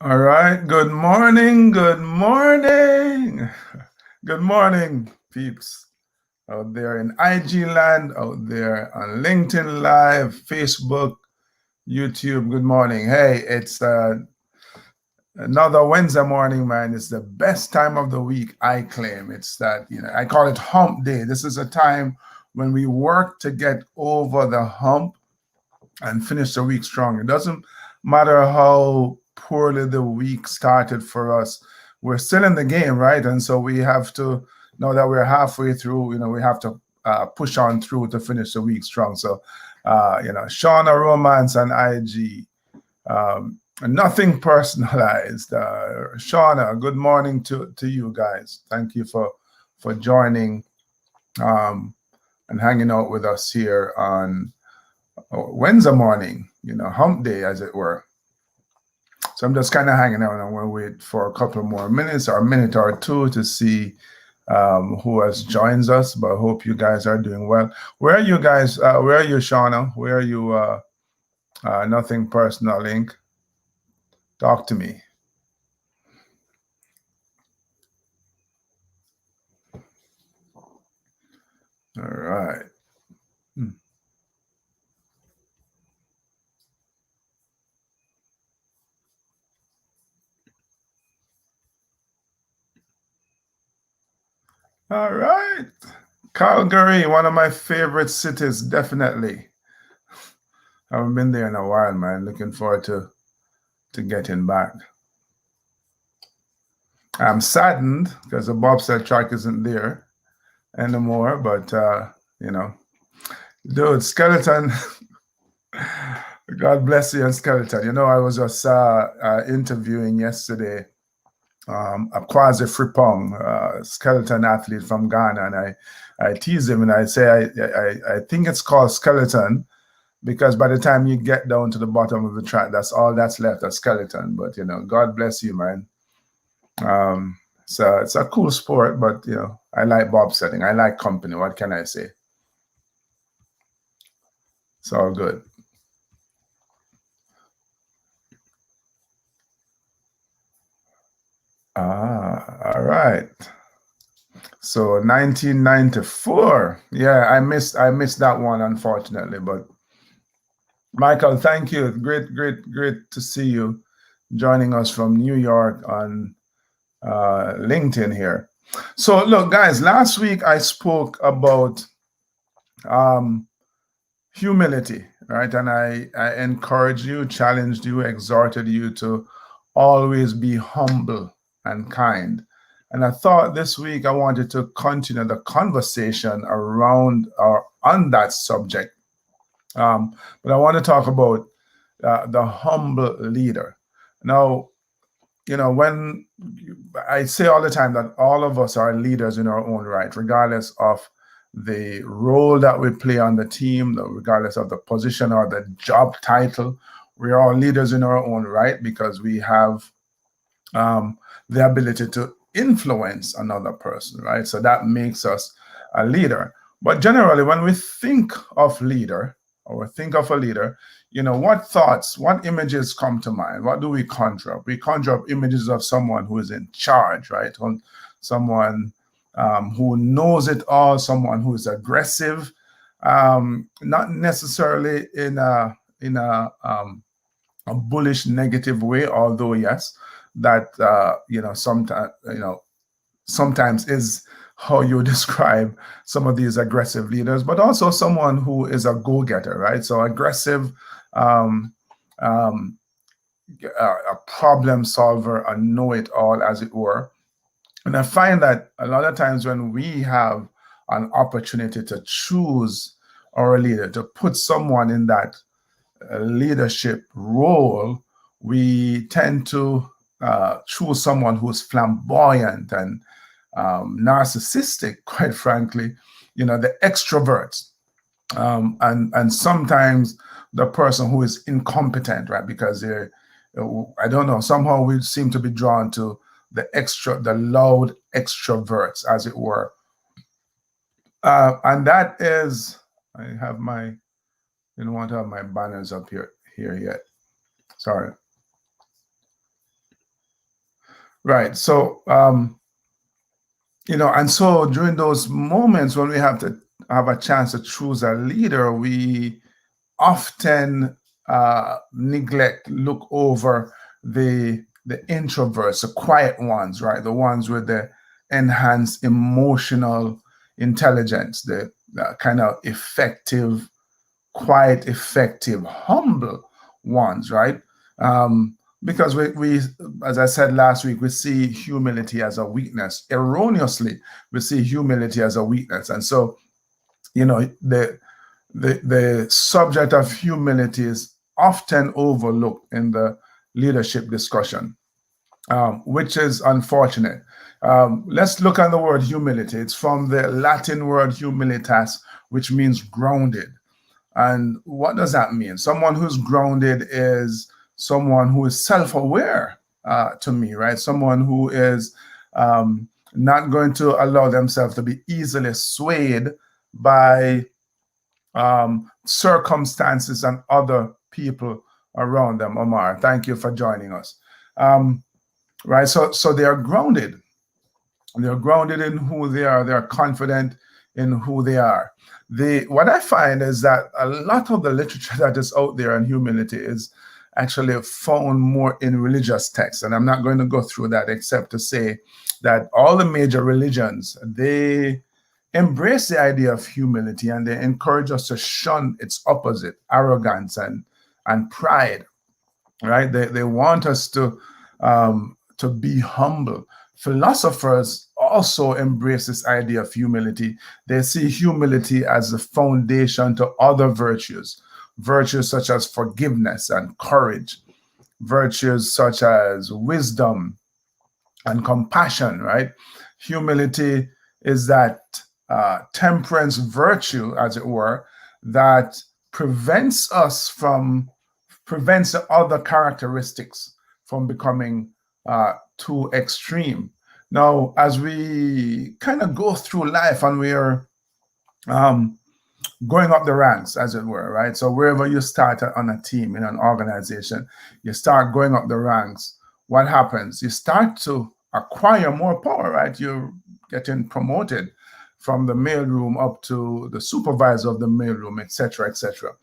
All right. Good morning. Good morning. Good morning, peeps out there in IG land, out there on LinkedIn Live, Facebook, YouTube. Good morning. Hey, it's another Wednesday morning, man. It's the best time of the week, I claim. It's that, I call it hump day. This is a time when we work to get over the hump and finish the week strong. It doesn't matter how poorly the week started for us. We're still in the game, right? And so we have to, now that we're halfway through, we have to push on through to finish the week strong. So, Shauna Romance and IG, nothing personalized. Shauna, good morning to you guys. Thank you for joining and hanging out with us here on Wednesday morning, hump day, as it were. So I'm just kind of hanging out, and I'm going to wait for a couple more minutes or a minute or two to see who has joined us. But I hope you guys are doing well. Where are you guys? Where are you, Shauna? Where are you? Nothing personal, Inc. Talk to me. All right. All right. Calgary, one of my favorite cities, definitely. I haven't been there in a while, man. Looking forward to getting back. I'm saddened because the bobsled track isn't there anymore, but dude, Skeleton. God bless you and Skeleton. I was just interviewing yesterday a Quasi Frippong, skeleton athlete from Ghana, and I tease him and I say I think it's called Skeleton because by the time you get down to the bottom of the track, that's all that's left, a skeleton. But God bless you, man. So it's a cool sport, but I like bobsledding. I like company. What can I say? It's all good. All right. So 1994. Yeah, I missed that one, unfortunately. But Michael, thank you. Great to see you joining us from New York on LinkedIn here. So look, guys, last week I spoke about humility, right? And I encouraged you, challenged you, exhorted you to always be humble and kind. And I thought this week I wanted to continue the conversation around or on that subject. But I want to talk about the humble leader. Now, when I say all the time that all of us are leaders in our own right, regardless of the role that we play on the team, regardless of the position or the job title, we are all leaders in our own right because we have the ability to influence another person, right? So that makes us a leader. But generally, when we think of leader or think of a leader, what thoughts, what images come to mind? What do we conjure up? We conjure up images of someone who is in charge, right? Someone who knows it all, someone who is aggressive, not necessarily in a bullish, negative way, although yes, that sometimes is how you describe some of these aggressive leaders, but also someone who is a go-getter, right? So aggressive, a problem solver, a know-it-all, as it were. And I find that a lot of times when we have an opportunity to choose our leader, to put someone in that leadership role, we tend to choose someone who's flamboyant and narcissistic, quite frankly, the extroverts, and sometimes the person who is incompetent, right? Because I don't know, somehow we seem to be drawn to the loud extroverts, as it were. And that is, I have my Didn't want to have my banners up here yet. Sorry. Right. So, and so during those moments when we have to have a chance to choose a leader, we often neglect, look over the introverts, the quiet ones, right? The ones with the enhanced emotional intelligence, the kind of effective, quiet, effective, humble ones, right? Because we, as I said last week, we see humility as a weakness. Erroneously, we see humility as a weakness. And so, the subject of humility is often overlooked in the leadership discussion, which is unfortunate. Let's look at the word humility. It's from the Latin word humilitas, which means grounded. And what does that mean? Someone who's grounded is someone who is self-aware, to me, right? Someone who is not going to allow themselves to be easily swayed by circumstances and other people around them. Omar, thank you for joining us. Right, so they are grounded. They're grounded in who they are. They're confident in who they are. What I find is that a lot of the literature that is out there on humility is actually found more in religious texts. And I'm not going to go through that except to say that all the major religions, they embrace the idea of humility and they encourage us to shun its opposite, arrogance and pride, right? They want us to be humble. Philosophers also embrace this idea of humility. They see humility as the foundation to other virtues such as forgiveness and courage, virtues such as wisdom and compassion, right? Humility is that temperance virtue, as it were, that prevents the other characteristics from becoming too extreme. Now, as we kind of go through life and we are going up the ranks, as it were, right? So wherever you start on a team, in an organization, you start going up the ranks. What happens? You start to acquire more power, right? You're getting promoted from the mailroom up to the supervisor of the mailroom, etc., etc.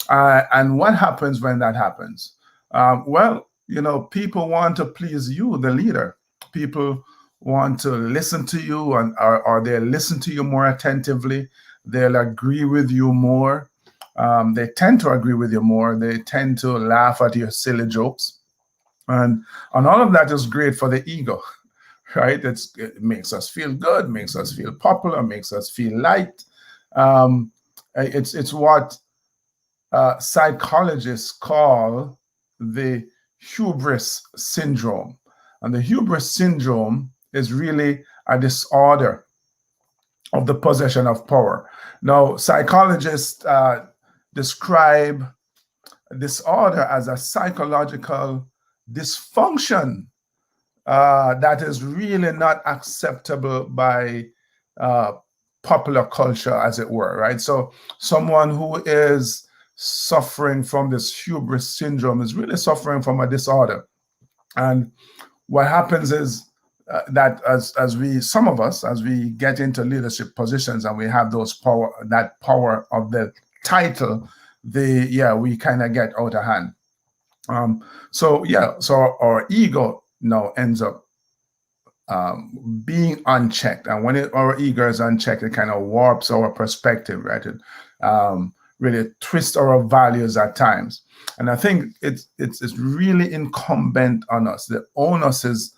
And what happens when that happens? Well, people want to please you, the leader. People want to listen to you, or they listen to you more attentively. They'll agree with you more. They tend to agree with you more. They tend to laugh at your silly jokes. And all of that is great for the ego, right? It makes us feel good, makes us feel popular, makes us feel liked. It's what psychologists call the hubris syndrome. And the hubris syndrome is really a disorder of the possession of power. Now, psychologists describe disorder as a psychological dysfunction that is really not acceptable by popular culture, as it were, right? So someone who is suffering from this hubris syndrome is really suffering from a disorder. And what happens is that as we get into leadership positions and we have that power of the title, we kind of get out of hand. So our ego now ends up being unchecked, and when our ego is unchecked, it kind of warps our perspective, right? It really twists our values at times. And I think it's really incumbent on us. The onus is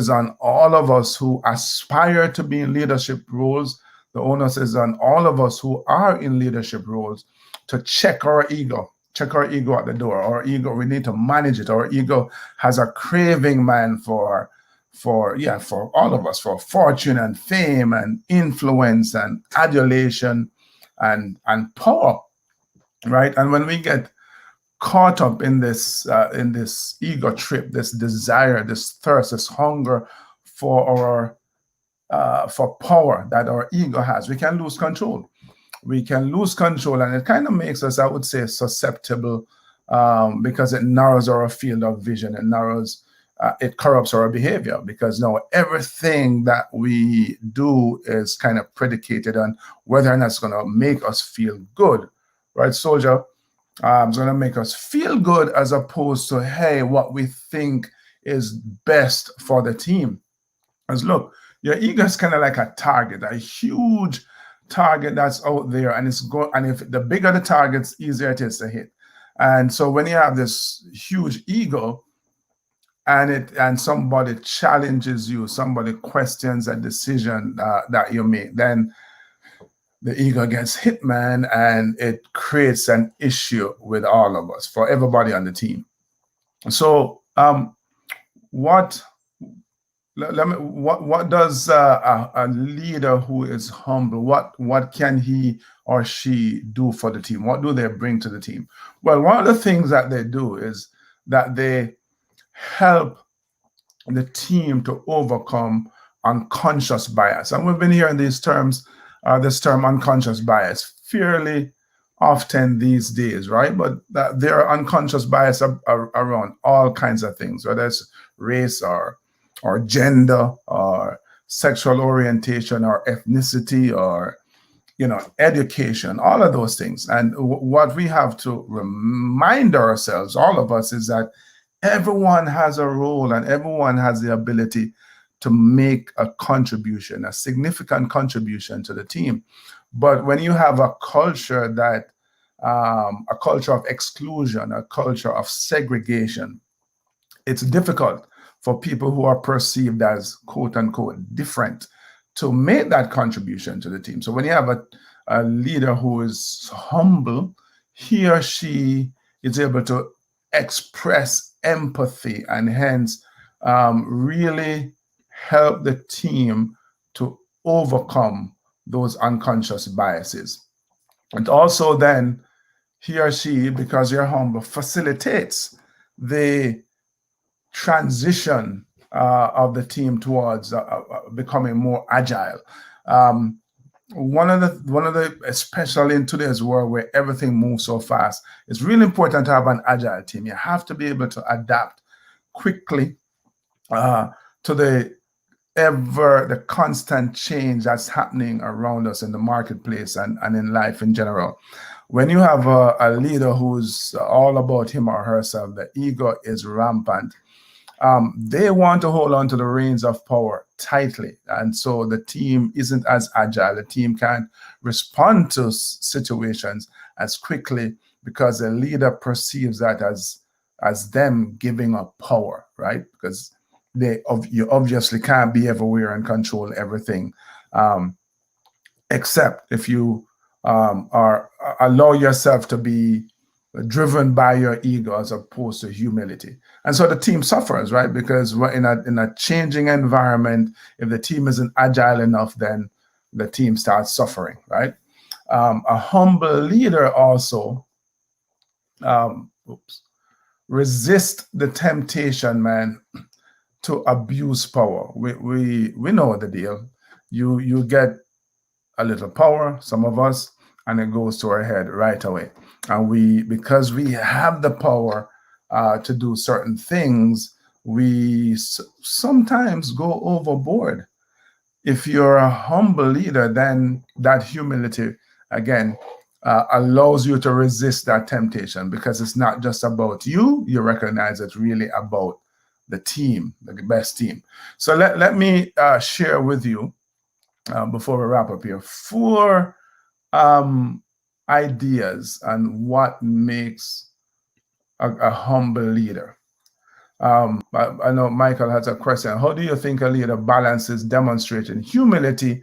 on all of us who aspire to be in leadership roles. The onus is on all of us who are in leadership roles to check our ego at the door. Our ego, we need to manage it. Our ego has a craving, man, for all of us, for fortune and fame and influence and adulation and power, right? And when we get caught up in this ego trip, this desire, this thirst, this hunger for power that our ego has, we can lose control. we can lose control, and it kind of makes us, I would say, susceptible, because it narrows our field of vision. It corrupts our behavior, because now everything that we do is kind of predicated on whether or not it's going to make us feel good, right, soldier? It's going to make us feel good, as opposed to, hey, what we think is best for the team. Because look, your ego is kind of like a target, a huge target that's out there, and if the bigger the target, it's easier it is to hit. And so when you have this huge ego, and somebody challenges you, somebody questions a decision that you make, then the ego gets hit, man, and it creates an issue with all of us, for everybody on the team. So what does a leader who is humble, what can he or she do for the team? What do they bring to the team? Well, one of the things that they do is that they help the team to overcome unconscious bias. And we've been hearing these terms, this term unconscious bias, fairly often these days, right? But there are unconscious bias around all kinds of things, whether it's race or gender or sexual orientation or ethnicity or education, all of those things. And what we have to remind ourselves, all of us, is that everyone has a role and everyone has the ability to make a contribution, a significant contribution to the team. But when you have a culture a culture of exclusion, a culture of segregation, it's difficult for people who are perceived as quote unquote different to make that contribution to the team. So when you have a leader who is humble, he or she is able to express empathy and hence really help the team to overcome those unconscious biases. And also then he or she, because you're humble, facilitates the transition of the team towards becoming more agile. One of the, especially in today's world where everything moves so fast, it's really important to have an agile team. You have to be able to adapt quickly to the constant change that's happening around us in the marketplace and in life in general. When you have a leader who's all about him or herself, the ego is rampant. They want to hold on to the reins of power tightly. And so the team isn't as agile. The team can't respond to situations as quickly because the leader perceives that as them giving up power, right? Because you obviously can't be everywhere and control everything, except if you allow yourself to be driven by your ego as opposed to humility. And so the team suffers, right? Because we're in a changing environment. If the team isn't agile enough, then the team starts suffering, right? A humble leader also resist the temptation, man, to abuse power. We know the deal. You get a little power, some of us, and it goes to our head right away. And because we have the power to do certain things, we sometimes go overboard. If you're a humble leader, then that humility, again, allows you to resist that temptation, because it's not just about you. You recognize it's really about the team, the best team. So let me share with you, before we wrap up here, 4 ideas on what makes a humble leader. I know Michael has a question. How do you think a leader balances demonstrating humility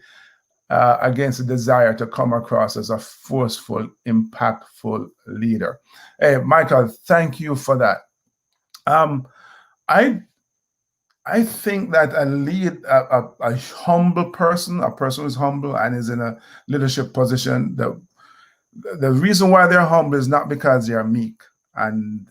against the desire to come across as a forceful, impactful leader? Hey, Michael, thank you for that. I think that a humble person, a person who's humble and is in a leadership position, the reason why they're humble is not because they are meek and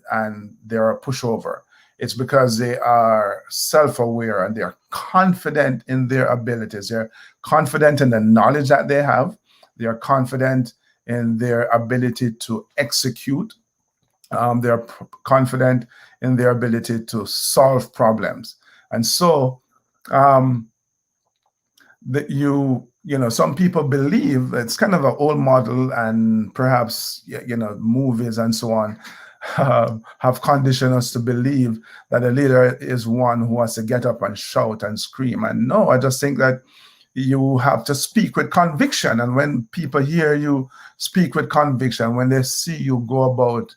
they're a pushover. It's because they are self-aware and they're confident in their abilities. They're confident in the knowledge that they have. They are confident in their ability to execute. They're confident in their ability to solve problems. And so that some people believe it's kind of an old model, and perhaps movies and so on have conditioned us to believe that a leader is one who has to get up and shout and scream. And no, I just think that you have to speak with conviction. And when people hear you speak with conviction, when they see you go about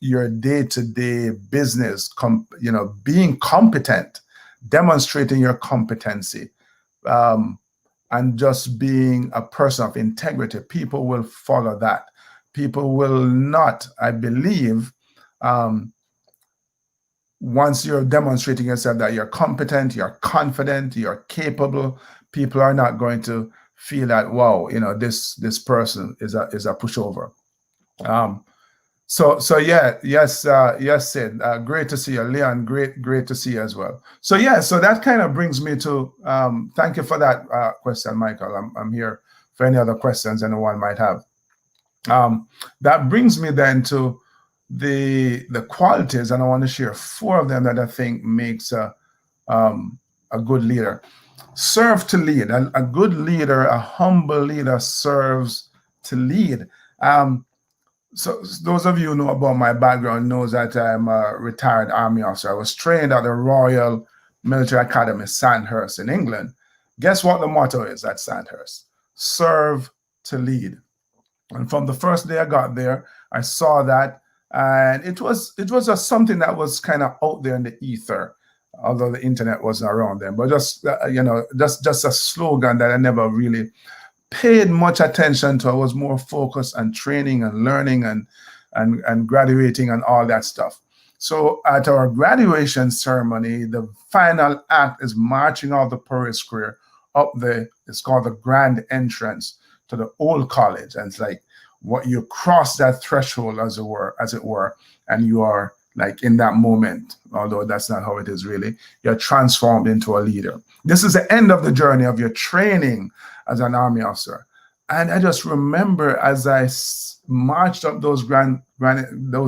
your day-to-day business, being competent, demonstrating your competency, and just being a person of integrity, people will follow that. People will not, I believe, once you're demonstrating yourself that you're competent, you're confident, you're capable, people are not going to feel that, wow, this person is a pushover. So yeah, yes, Sid, great to see you. Leon, great to see you as well. So yeah, so that kind of brings me to thank you for that question, Michael. I'm here for any other questions anyone might have. That brings me then to the qualities, and I want to share 4 of them that I think makes a good leader. Serve to lead. A good leader, a humble leader, serves to lead. So those of you who know about my background knows that I'm a retired Army officer. I was trained at the Royal Military Academy, Sandhurst in England. Guess what the motto is at Sandhurst? Serve to lead. And from the first day I got there, I saw that, and it was just something that was kind of out there in the ether, although the internet wasn't around then. But just just a slogan that I never really paid much attention to. I was more focused on training and learning and graduating and all that stuff. So at our graduation ceremony, the final act is marching out the parade square up it's called the grand entrance to the old college. And it's like what you cross that threshold as it were, and you are like in that moment, although that's not how it is really, you're transformed into a leader. This is the end of the journey of your training as an Army officer. And I just remember as I marched up those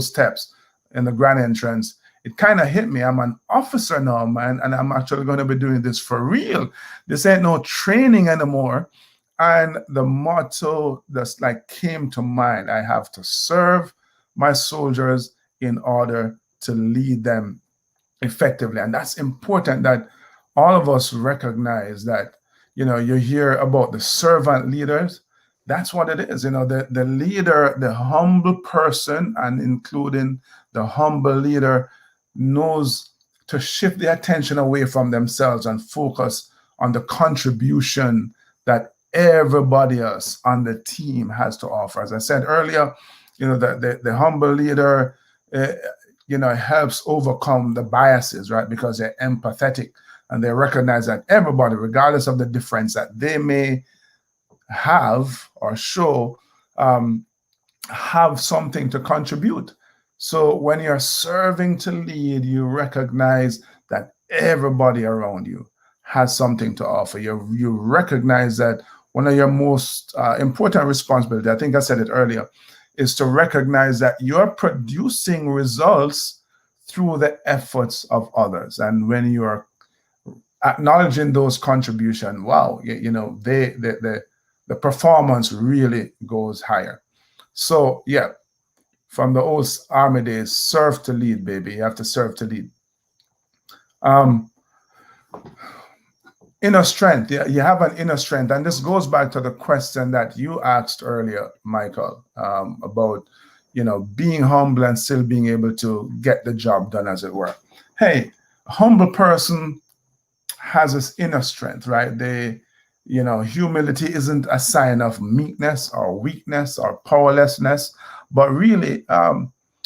steps in the grand entrance, it kind of hit me. I'm an officer now, man, and I'm actually going to be doing this for real. This ain't no training anymore. And the motto just like came to mind. I have to serve my soldiers in order to lead them effectively. And that's important that all of us recognize that, you hear about the servant leaders. That's what it is. The leader, the humble person, and including the humble leader, knows to shift the attention away from themselves and focus on the contribution that everybody else on the team has to offer. As I said earlier, the humble leader, helps overcome the biases, right? Because they're empathetic and they recognize that everybody, regardless of the difference that they may have or show, have something to contribute. So when you're serving to lead, you recognize that everybody around you has something to offer. You recognize that one of your most important responsibilities, I think I said it earlier, is to recognize that you're producing results through the efforts of others. And when you are acknowledging those contributions, wow, the performance really goes higher. So yeah, from the old Army days, serve to lead, baby. You have to serve to lead. Inner strength. Yeah, you have an inner strength. And this goes back to the question that you asked earlier, Michael, about, being humble and still being able to get the job done, as it were. Hey, a humble person has this inner strength, right? Humility isn't a sign of meekness or weakness or powerlessness, but really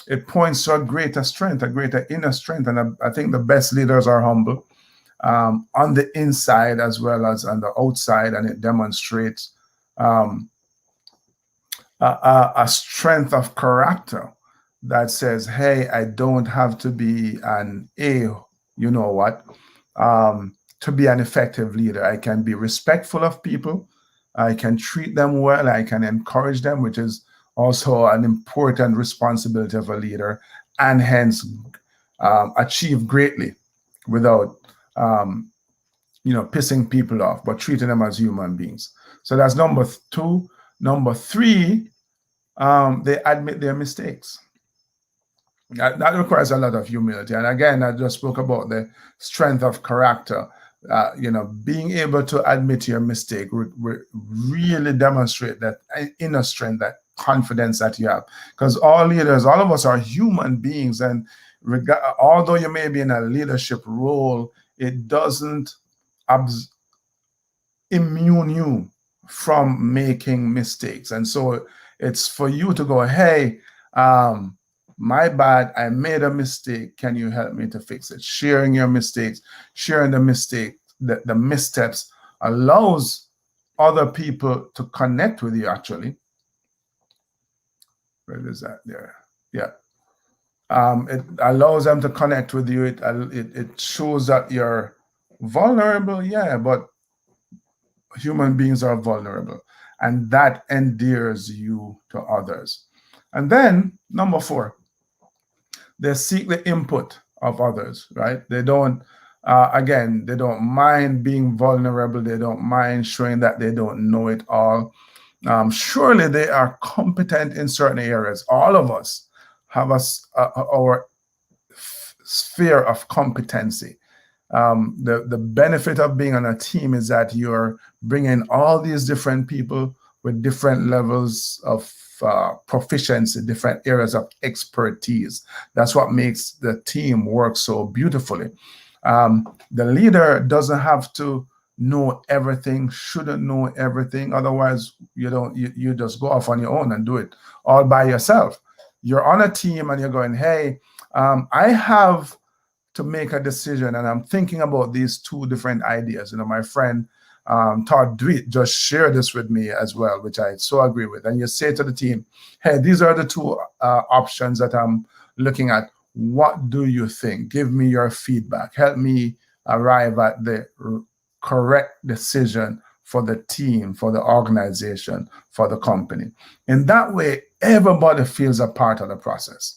it points to a greater strength, a greater inner strength. And I think the best leaders are humble. On the inside as well as on the outside, and it demonstrates a strength of character that says, hey, I don't have to be an to be an effective leader. I can be respectful of people. I can treat them well, I can encourage them, which is also an important responsibility of a leader, and hence achieve greatly without pissing people off, but treating them as human beings. So that's number 2. Number 3, they admit their mistakes. That requires a lot of humility. And again, I just spoke about the strength of character. Being able to admit your mistake really demonstrate that inner strength, that confidence that you have. Because all leaders, all of us are human beings, and although you may be in a leadership role, it doesn't immune you from making mistakes. And so it's for you to go, hey, my bad, I made a mistake. Can you help me to fix it? Sharing your mistakes, sharing the mistake, the missteps allows other people to connect with you, actually. Where is that there? Yeah. It allows them to connect with you. It shows that you're vulnerable, yeah, but human beings are vulnerable, and that endears you to others. And then number 4, they seek the input of others, right? They don't, they don't mind being vulnerable. They don't mind showing that they don't know it all. Surely they are competent in certain areas. All of us have our sphere of competency. The benefit of being on a team is that you're bringing all these different people with different levels of proficiency, different areas of expertise. That's what makes the team work so beautifully. The leader doesn't have to know everything, shouldn't know everything. Otherwise, you just go off on your own and do it all by yourself. You're on a team and you're going, hey, I have to make a decision, and I'm thinking about these 2 different ideas. My friend Todd Dweet just shared this with me as well, which I so agree with. And you say to the team, hey, these are the 2 options that I'm looking at. What do you think? Give me your feedback. Help me arrive at the correct decision for the team, for the organization, for the company. In that way, everybody feels a part of the process.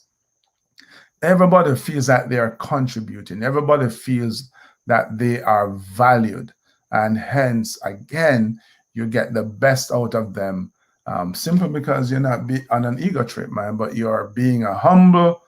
Everybody feels that they are contributing. Everybody feels that they are valued. And hence, again, you get the best out of them, simply because you're not on an ego trip, man, but you're being a humble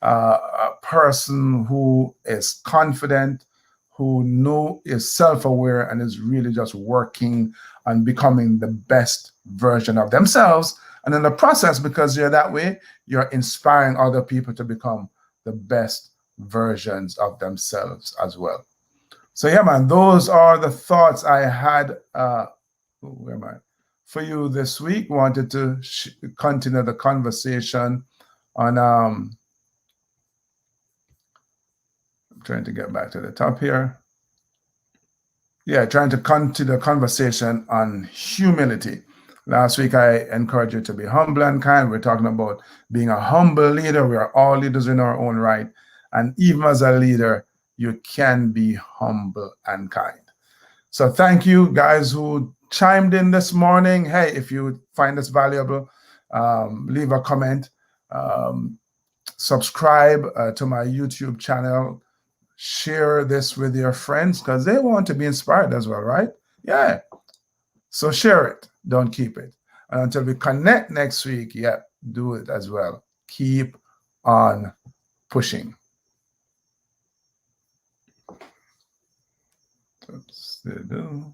a person who is confident, who is self-aware, and is really just working on becoming the best version of themselves. And in the process, because you're that way, you're inspiring other people to become the best versions of themselves as well. So yeah, man, those are the thoughts I had for you this week. Wanted to continue the conversation on I'm trying to get back to the top here. Yeah, trying to continue the conversation on humility. Last week, I encouraged you to be humble and kind. We're talking about being a humble leader. We are all leaders in our own right. And even as a leader, you can be humble and kind. So thank you, guys, who chimed in this morning. Hey, if you find this valuable, leave a comment. Subscribe to my YouTube channel. Share this with your friends because they want to be inspired as well, right? Yeah. So share it. Don't keep it. And until we connect next week, yeah, do it as well. Keep on pushing. Oops, there you go.